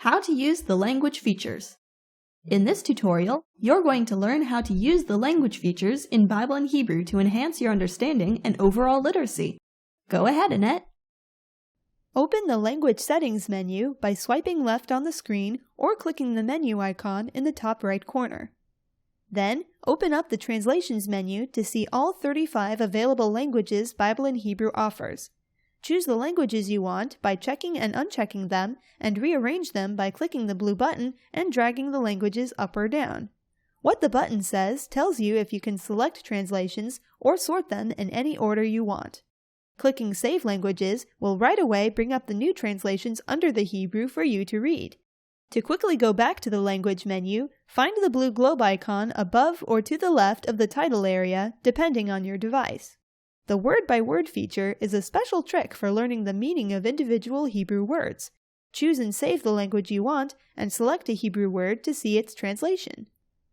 How to use the language features. In this tutorial, you're going to learn how to use the language features in Bible and Hebrew to enhance your understanding and overall literacy. Go ahead, Annette. Open the Language Settings menu by swiping left on the screen or clicking the menu icon in the top right corner. Then, open up the Translations menu to see all 35 available languages Bible and Hebrew offers. Choose the languages you want by checking and unchecking them, and rearrange them by clicking the blue button and dragging the languages up or down. What the button says tells you if you can select translations or sort them in any order you want. Clicking Save Languages will right away bring up the new translations under the Hebrew for you to read. To quickly go back to the language menu, find the blue globe icon above or to the left of the title area, depending on your device. The word-by-word feature is a special trick for learning the meaning of individual Hebrew words. Choose and save the language you want, and select a Hebrew word to see its translation.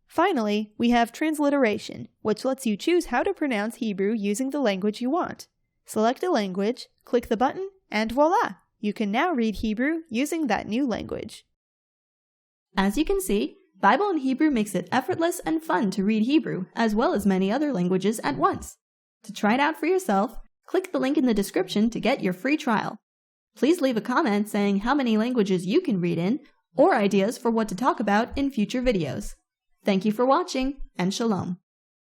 Finally, we have transliteration, which lets you choose how to pronounce Hebrew using the language you want. Select a language, click the button, and voila! You can now read Hebrew using that new language. As you can see, Bible and Hebrew makes it effortless and fun to read Hebrew, as well as many other languages at once. To try it out for yourself, click the link in the description to get your free trial. Please leave a comment saying how many languages you can read in, or ideas for what to talk about in future videos. Thank you for watching, and shalom.